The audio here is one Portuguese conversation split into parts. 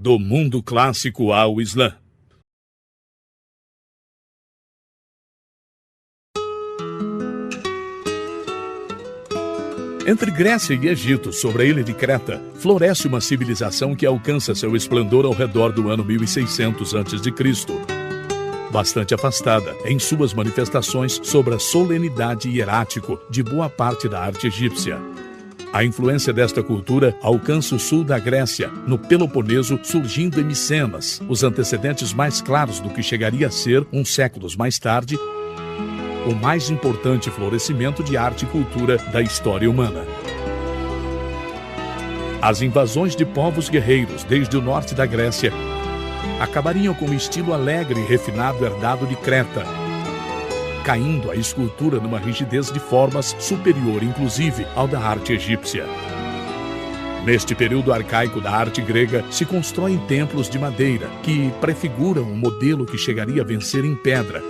Do mundo clássico ao Islã. Entre Grécia e Egito, sobre a ilha de Creta, floresce uma civilização que alcança seu esplendor ao redor do ano 1600 a.C., bastante afastada em suas manifestações sobre a solenidade hierático de boa parte da arte egípcia. A influência desta cultura alcança o sul da Grécia, no Peloponeso, surgindo em Micenas, os antecedentes mais claros do que chegaria a ser, uns séculos mais tarde, o mais importante florescimento de arte e cultura da história humana. As invasões de povos guerreiros desde o norte da Grécia acabariam com o estilo alegre e refinado herdado de Creta, caindo a escultura numa rigidez de formas superior, inclusive, ao da arte egípcia. Neste período arcaico da arte grega, se constroem templos de madeira que prefiguram um modelo que chegaria a vencer em pedra,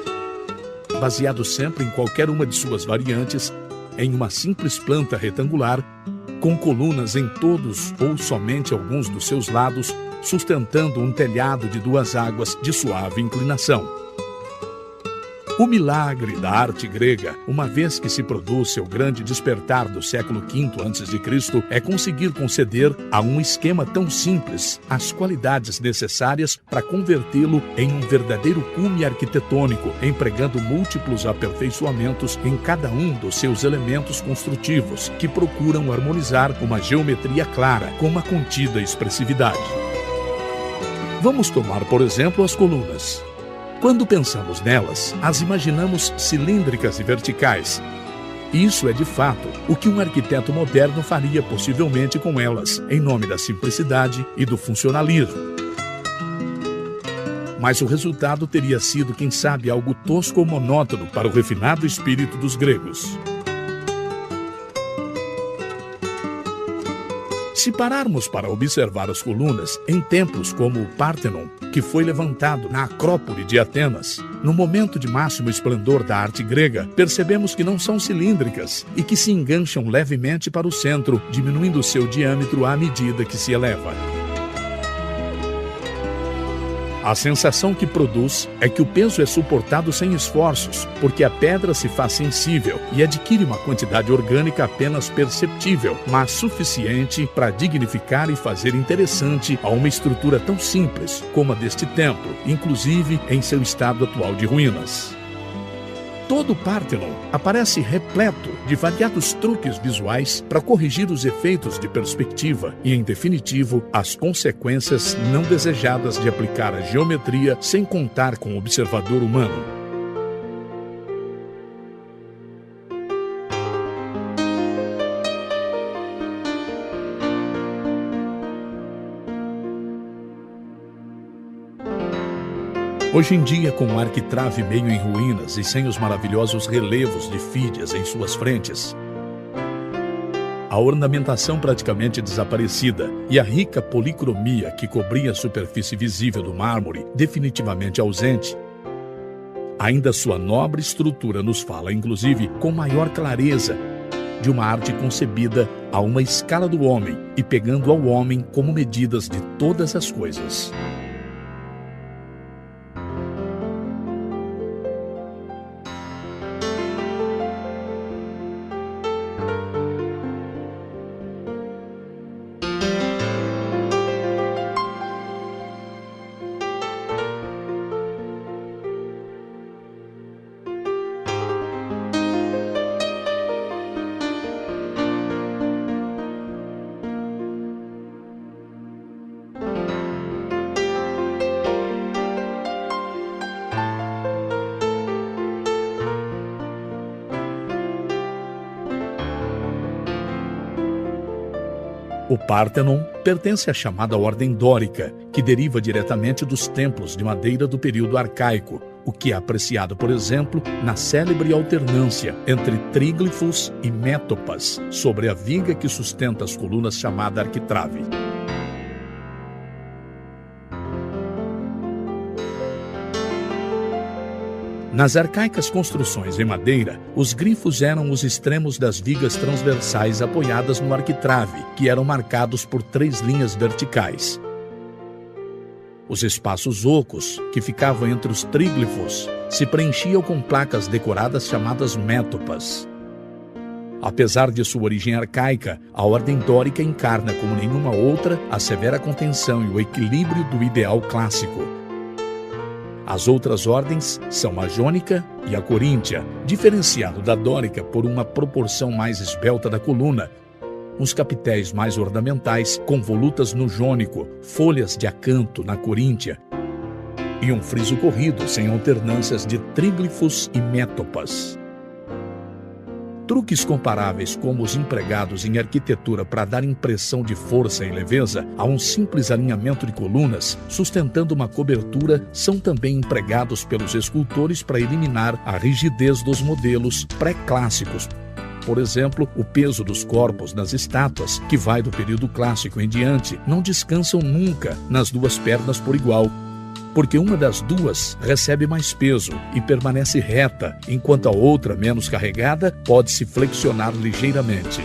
baseado sempre em qualquer uma de suas variantes, em uma simples planta retangular, com colunas em todos ou somente alguns dos seus lados, sustentando um telhado de duas águas de suave inclinação. O milagre da arte grega, uma vez que se produz seu grande despertar do século V a.C., é conseguir conceder a um esquema tão simples as qualidades necessárias para convertê-lo em um verdadeiro cume arquitetônico, empregando múltiplos aperfeiçoamentos em cada um dos seus elementos construtivos, que procuram harmonizar uma geometria clara com uma contida expressividade. Vamos tomar, por exemplo, as colunas. Quando pensamos nelas, as imaginamos cilíndricas e verticais. Isso é, de fato, o que um arquiteto moderno faria possivelmente com elas, em nome da simplicidade e do funcionalismo. Mas o resultado teria sido, quem sabe, algo tosco ou monótono para o refinado espírito dos gregos. Se pararmos para observar as colunas em templos como o Pártenon, que foi levantado na Acrópole de Atenas, no momento de máximo esplendor da arte grega, percebemos que não são cilíndricas e que se engancham levemente para o centro, diminuindo seu diâmetro à medida que se eleva. A sensação que produz é que o peso é suportado sem esforços, porque a pedra se faz sensível e adquire uma quantidade orgânica apenas perceptível, mas suficiente para dignificar e fazer interessante a uma estrutura tão simples como a deste templo, inclusive em seu estado atual de ruínas. Todo o Pártenon aparece repleto de variados truques visuais para corrigir os efeitos de perspectiva e, em definitivo, as consequências não desejadas de aplicar a geometria sem contar com o observador humano. Hoje em dia, com o arquitrave meio em ruínas e sem os maravilhosos relevos de Fídias em suas frentes, a ornamentação praticamente desaparecida e a rica policromia que cobria a superfície visível do mármore definitivamente ausente, ainda sua nobre estrutura nos fala, inclusive, com maior clareza, de uma arte concebida a uma escala do homem e pegando ao homem como medidas de todas as coisas. O Pártenon pertence à chamada Ordem Dórica, que deriva diretamente dos templos de madeira do período arcaico, o que é apreciado, por exemplo, na célebre alternância entre tríglifos e métopas sobre a viga que sustenta as colunas chamada arquitrave. Nas arcaicas construções em madeira, os grifos eram os extremos das vigas transversais apoiadas no arquitrave, que eram marcados por 3 linhas verticais. Os espaços ocos, que ficavam entre os tríglifos, se preenchiam com placas decoradas chamadas métopas. Apesar de sua origem arcaica, a ordem dórica encarna como nenhuma outra a severa contenção e o equilíbrio do ideal clássico. As outras ordens são a jônica e a coríntia, diferenciado da dórica por uma proporção mais esbelta da coluna, uns capitéis mais ornamentais com volutas no jônico, folhas de acanto na coríntia e um friso corrido sem alternâncias de tríglifos e métopas. Truques comparáveis como os empregados em arquitetura para dar impressão de força e leveza a um simples alinhamento de colunas, sustentando uma cobertura, são também empregados pelos escultores para eliminar a rigidez dos modelos pré-clássicos. Por exemplo, o peso dos corpos nas estátuas, que vai do período clássico em diante, não descansam nunca nas duas pernas por igual, porque uma das duas recebe mais peso e permanece reta, enquanto a outra, menos carregada, pode se flexionar ligeiramente.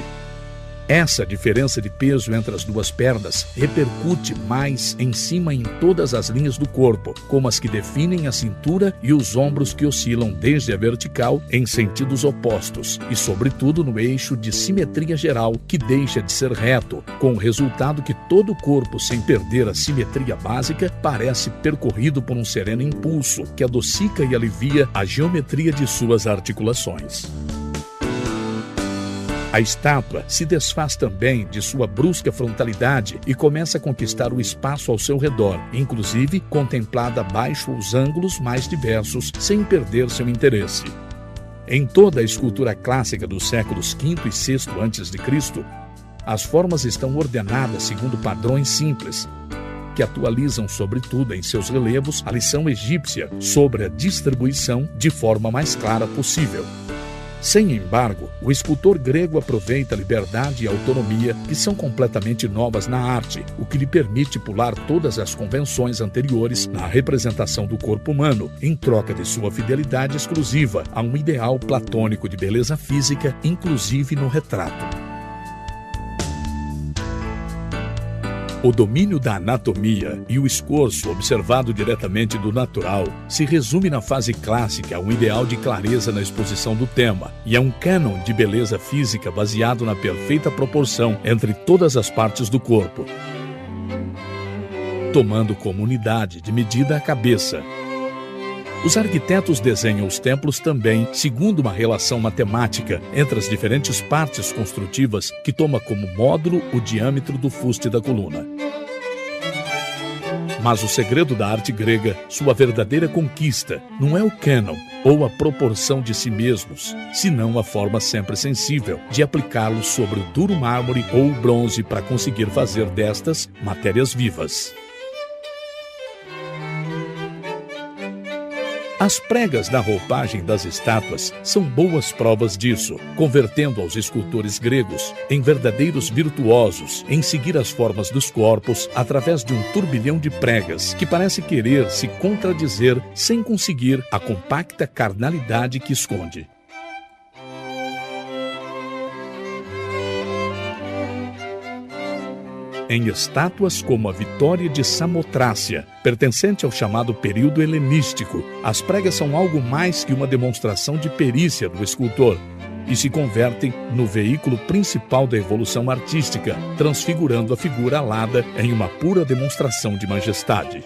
Essa diferença de peso entre as duas pernas repercute mais em cima em todas as linhas do corpo, como as que definem a cintura e os ombros que oscilam desde a vertical em sentidos opostos e, sobretudo, no eixo de simetria geral, que deixa de ser reto, com o resultado que todo o corpo, sem perder a simetria básica, parece percorrido por um sereno impulso que adocica e alivia a geometria de suas articulações. A estátua se desfaz também de sua brusca frontalidade e começa a conquistar o espaço ao seu redor, inclusive contemplada abaixo os ângulos mais diversos, sem perder seu interesse. Em toda a escultura clássica dos séculos V e VI a.C., as formas estão ordenadas segundo padrões simples, que atualizam, sobretudo em seus relevos, a lição egípcia sobre a distribuição de forma mais clara possível. Sem embargo, o escultor grego aproveita a liberdade e a autonomia que são completamente novas na arte, o que lhe permite pular todas as convenções anteriores na representação do corpo humano, em troca de sua fidelidade exclusiva a um ideal platônico de beleza física, inclusive no retrato. O domínio da anatomia e o esforço observado diretamente do natural se resume na fase clássica a um ideal de clareza na exposição do tema e a um cânon de beleza física baseado na perfeita proporção entre todas as partes do corpo, tomando como unidade de medida a cabeça. Os arquitetos desenham os templos também segundo uma relação matemática entre as diferentes partes construtivas que toma como módulo o diâmetro do fuste da coluna. Mas o segredo da arte grega, sua verdadeira conquista, não é o cânon ou a proporção de si mesmos, senão a forma sempre sensível de aplicá-los sobre o duro mármore ou o bronze para conseguir fazer destas matérias vivas. As pregas da roupagem das estátuas são boas provas disso, convertendo aos escultores gregos em verdadeiros virtuosos em seguir as formas dos corpos através de um turbilhão de pregas que parece querer se contradizer sem conseguir a compacta carnalidade que esconde. Em estátuas como a Vitória de Samotrácia, pertencente ao chamado período helenístico, as pregas são algo mais que uma demonstração de perícia do escultor e se convertem no veículo principal da evolução artística, transfigurando a figura alada em uma pura demonstração de majestade.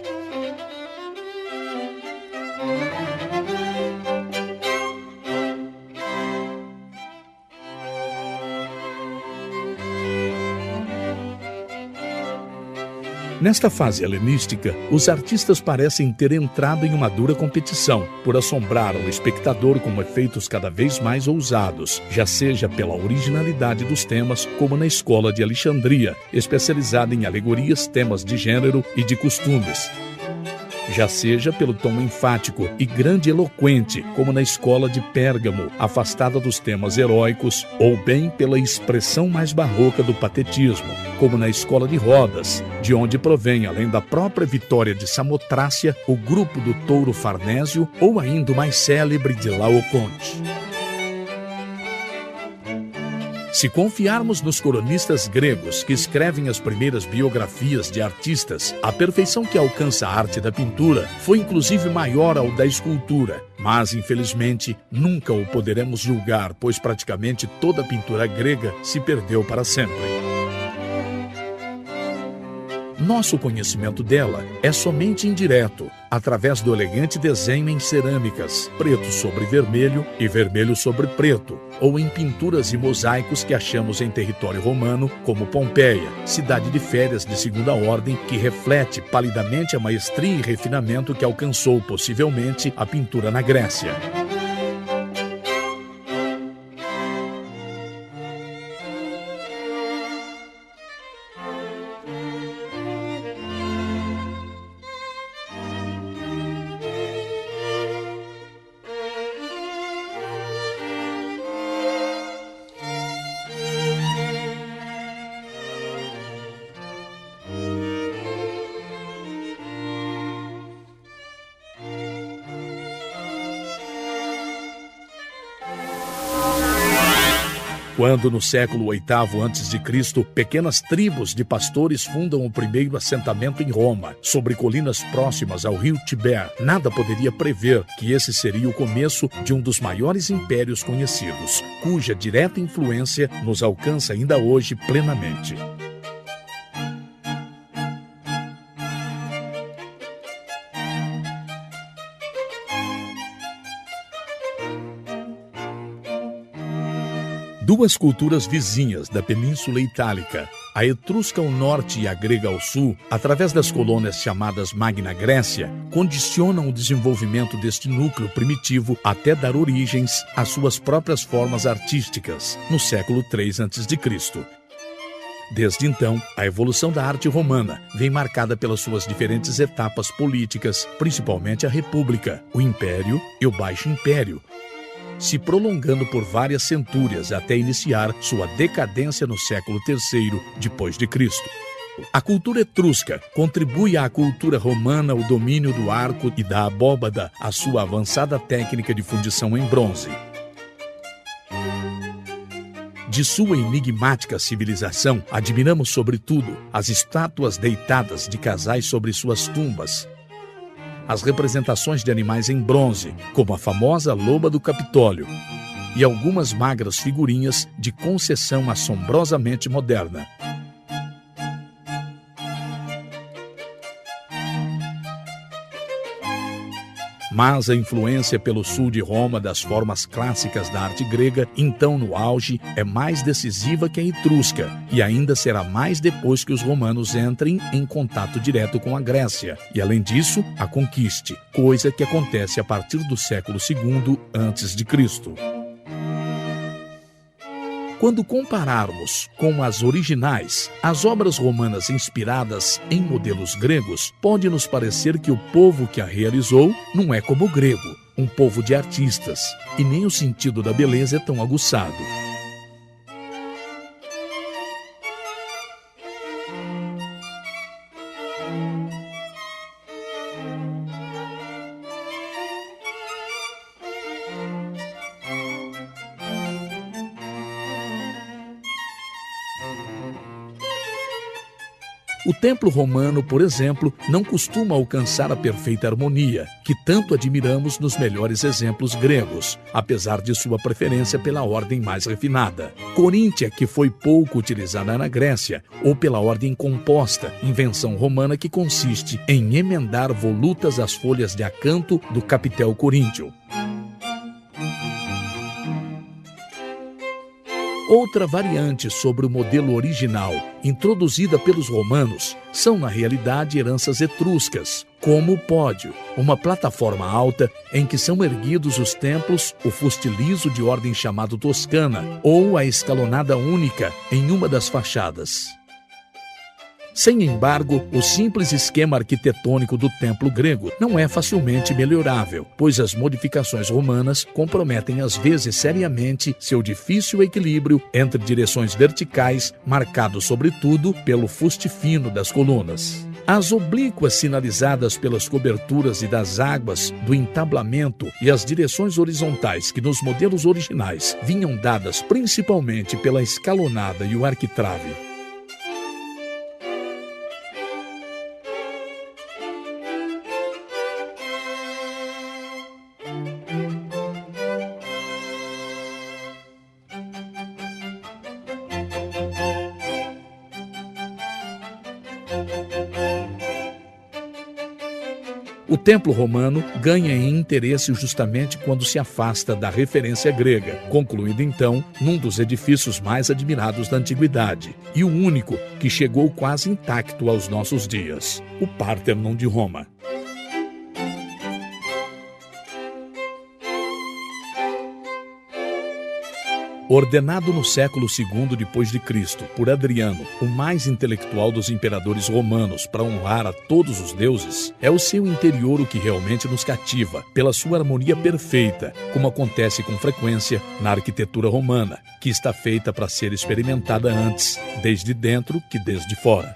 Nesta fase helenística, os artistas parecem ter entrado em uma dura competição por assombrar o espectador com efeitos cada vez mais ousados, já seja pela originalidade dos temas, como na escola de Alexandria, especializada em alegorias, temas de gênero e de costumes, já seja pelo tom enfático e grandiloquente, como na escola de Pérgamo, afastada dos temas heróicos, ou bem pela expressão mais barroca do patetismo, como na escola de Rodas, de onde provém, além da própria Vitória de Samotrácia, o grupo do Touro Farnésio, ou ainda o mais célebre de Laoconte. Se confiarmos nos cronistas gregos que escrevem as primeiras biografias de artistas, a perfeição que alcança a arte da pintura foi inclusive maior ao da escultura. Mas, infelizmente, nunca o poderemos julgar, pois praticamente toda a pintura grega se perdeu para sempre. Nosso conhecimento dela é somente indireto, através do elegante desenho em cerâmicas, preto sobre vermelho e vermelho sobre preto, ou em pinturas e mosaicos que achamos em território romano, como Pompeia, cidade de férias de segunda ordem, que reflete palidamente a maestria e refinamento que alcançou possivelmente a pintura na Grécia. Quando, no século VIII a.C., pequenas tribos de pastores fundam o primeiro assentamento em Roma, sobre colinas próximas ao rio Tiber, nada poderia prever que esse seria o começo de um dos maiores impérios conhecidos, cuja direta influência nos alcança ainda hoje plenamente. Duas culturas vizinhas da Península Itálica, a etrusca ao norte e a grega ao sul, através das colônias chamadas Magna Grécia, condicionam o desenvolvimento deste núcleo primitivo até dar origens às suas próprias formas artísticas, no século III a.C. Desde então, a evolução da arte romana vem marcada pelas suas diferentes etapas políticas, principalmente a República, o Império e o Baixo Império, se prolongando por várias centúrias até iniciar sua decadência no século III depois de Cristo. A cultura etrusca contribui à cultura romana o domínio do arco e da abóbada, a sua avançada técnica de fundição em bronze. De sua enigmática civilização, admiramos sobretudo as estátuas deitadas de casais sobre suas tumbas, as representações de animais em bronze, como a famosa loba do Capitólio, e algumas magras figurinhas de concessão assombrosamente moderna. Mas a influência pelo sul de Roma das formas clássicas da arte grega, então no auge, é mais decisiva que a etrusca, e ainda será mais depois que os romanos entrem em contato direto com a Grécia, e além disso, a conquiste, coisa que acontece a partir do século II a.C. Quando compararmos com as originais, as obras romanas inspiradas em modelos gregos, pode nos parecer que o povo que a realizou não é como o grego, um povo de artistas, e nem o sentido da beleza é tão aguçado. O templo romano, por exemplo, não costuma alcançar a perfeita harmonia, que tanto admiramos nos melhores exemplos gregos, apesar de sua preferência pela ordem mais refinada. Coríntia, que foi pouco utilizada na Grécia, ou pela ordem composta, invenção romana que consiste em emendar volutas às folhas de acanto do capitel coríntio. Outra variante sobre o modelo original, introduzida pelos romanos, são na realidade heranças etruscas, como o pódio, uma plataforma alta em que são erguidos os templos, o fuste liso de ordem chamado toscana, ou a escalonada única em uma das fachadas. Sem embargo, o simples esquema arquitetônico do templo grego não é facilmente melhorável, pois as modificações romanas comprometem às vezes seriamente seu difícil equilíbrio entre direções verticais, marcado sobretudo pelo fuste fino das colunas. As oblíquas sinalizadas pelas coberturas e das águas do entablamento e as direções horizontais que nos modelos originais vinham dadas principalmente pela escalonada e o arquitrave. O templo romano ganha em interesse justamente quando se afasta da referência grega, concluindo então num dos edifícios mais admirados da antiguidade e o único que chegou quase intacto aos nossos dias, o Párthenon de Roma. Ordenado no século II depois de Cristo por Adriano, o mais intelectual dos imperadores romanos, para honrar a todos os deuses, é o seu interior o que realmente nos cativa, pela sua harmonia perfeita, como acontece com frequência na arquitetura romana, que está feita para ser experimentada antes, desde dentro que desde fora.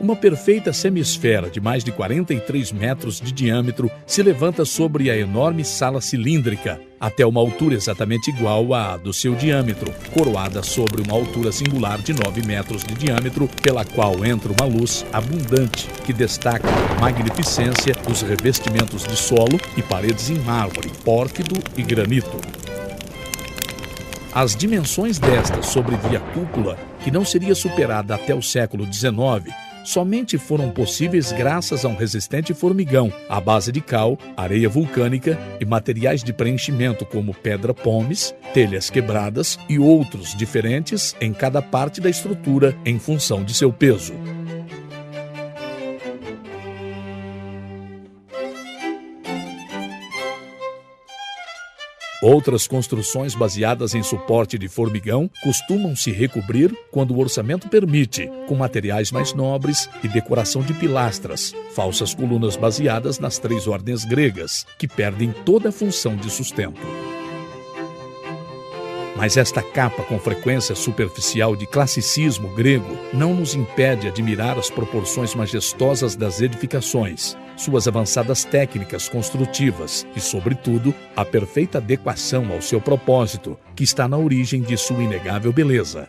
Uma perfeita semisfera de mais de 43 metros de diâmetro se levanta sobre a enorme sala cilíndrica, até uma altura exatamente igual à do seu diâmetro, coroada sobre uma altura singular de 9 metros de diâmetro, pela qual entra uma luz abundante que destaca a magnificência dos revestimentos de solo e paredes em mármore, pórfido e granito. As dimensões desta sobrevia cúpula, que não seria superada até o século XIX, somente foram possíveis graças a um resistente formigão à base de cal, areia vulcânica e materiais de preenchimento como pedra-pomes, telhas quebradas e outros diferentes em cada parte da estrutura em função de seu peso. Outras construções baseadas em suporte de formigão costumam se recobrir, quando o orçamento permite, com materiais mais nobres e decoração de pilastras, falsas colunas baseadas nas 3 ordens gregas, que perdem toda a função de sustento. Mas esta capa com frequência superficial de classicismo grego não nos impede admirar as proporções majestosas das edificações, suas avançadas técnicas construtivas e, sobretudo, a perfeita adequação ao seu propósito, que está na origem de sua inegável beleza.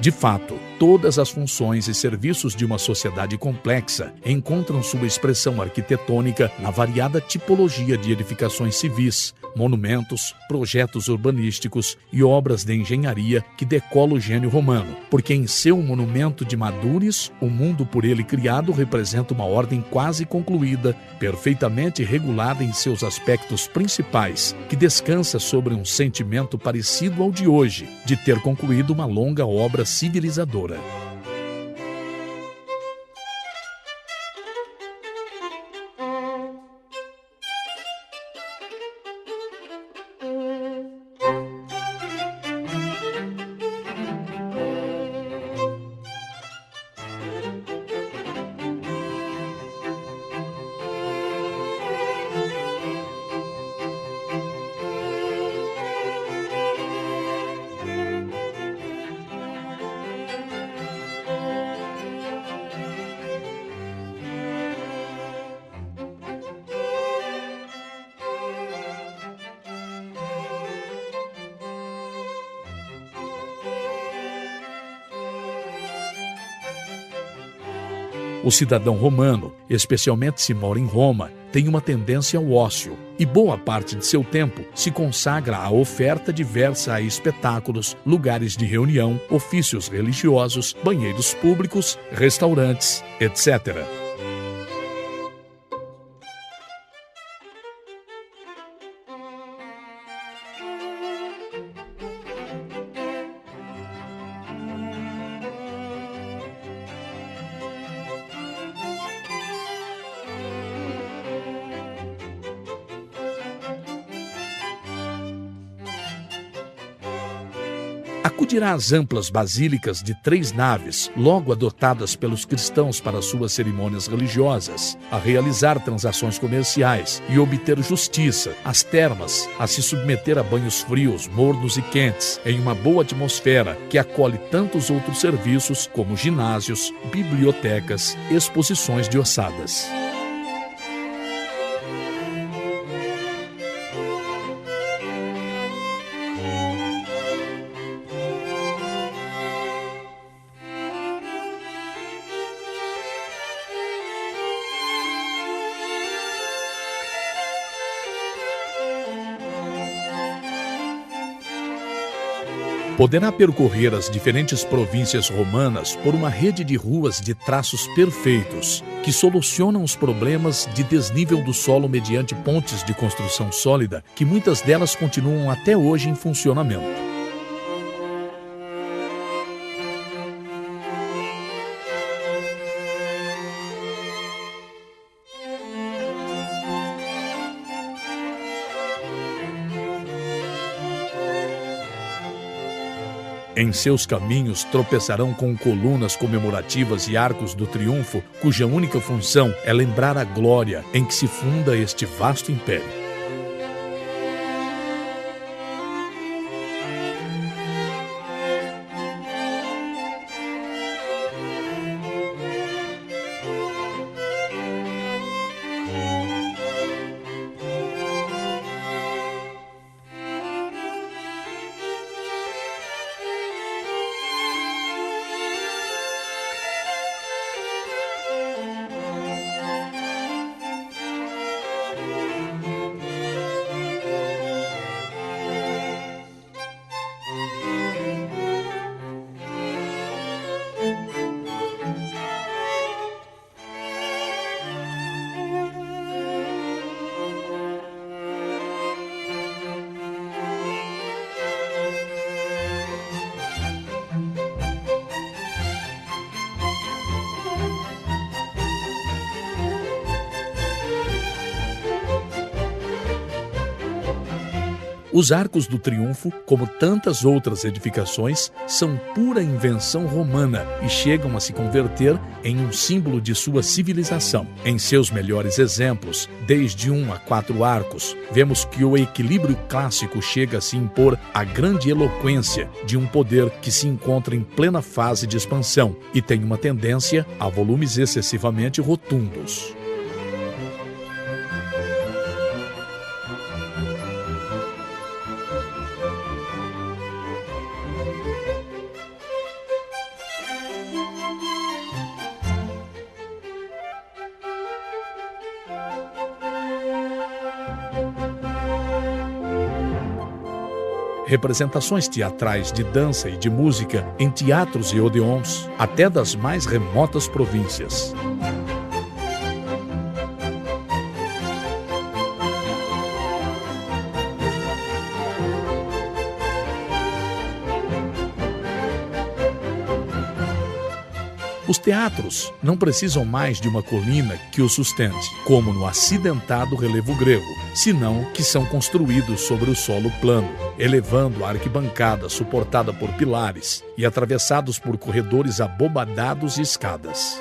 De fato, todas as funções e serviços de uma sociedade complexa encontram sua expressão arquitetônica na variada tipologia de edificações civis, monumentos, projetos urbanísticos e obras de engenharia que decola o gênio romano, porque em seu monumento de Madures, o mundo por ele criado representa uma ordem quase concluída, perfeitamente regulada em seus aspectos principais, que descansa sobre um sentimento parecido ao de hoje, de ter concluído uma longa obra civilizadora. O cidadão romano, especialmente se mora em Roma, tem uma tendência ao ócio e boa parte de seu tempo se consagra à oferta diversa a espetáculos, lugares de reunião, ofícios religiosos, banheiros públicos, restaurantes, etc. Acudirá às amplas basílicas de 3 naves, logo adotadas pelos cristãos para suas cerimônias religiosas, a realizar transações comerciais e obter justiça, às termas, a se submeter a banhos frios, mornos e quentes, em uma boa atmosfera que acolhe tantos outros serviços como ginásios, bibliotecas, exposições de ossadas. Poderá percorrer as diferentes províncias romanas por uma rede de ruas de traços perfeitos, que solucionam os problemas de desnível do solo mediante pontes de construção sólida, que muitas delas continuam até hoje em funcionamento. Em seus caminhos tropeçarão com colunas comemorativas e arcos do triunfo, cuja única função é lembrar a glória em que se funda este vasto império. Os arcos do triunfo, como tantas outras edificações, são pura invenção romana e chegam a se converter em um símbolo de sua civilização. Em seus melhores exemplos, desde 1 a 4 arcos, vemos que o equilíbrio clássico chega a se impor à grande eloquência de um poder que se encontra em plena fase de expansão e tem uma tendência a volumes excessivamente rotundos. Representações teatrais de dança e de música em teatros e odeons, até das mais remotas províncias. Os teatros não precisam mais de uma colina que os sustente, como no acidentado relevo grego, senão que são construídos sobre o solo plano, elevando a arquibancada suportada por pilares e atravessados por corredores abobadados e escadas.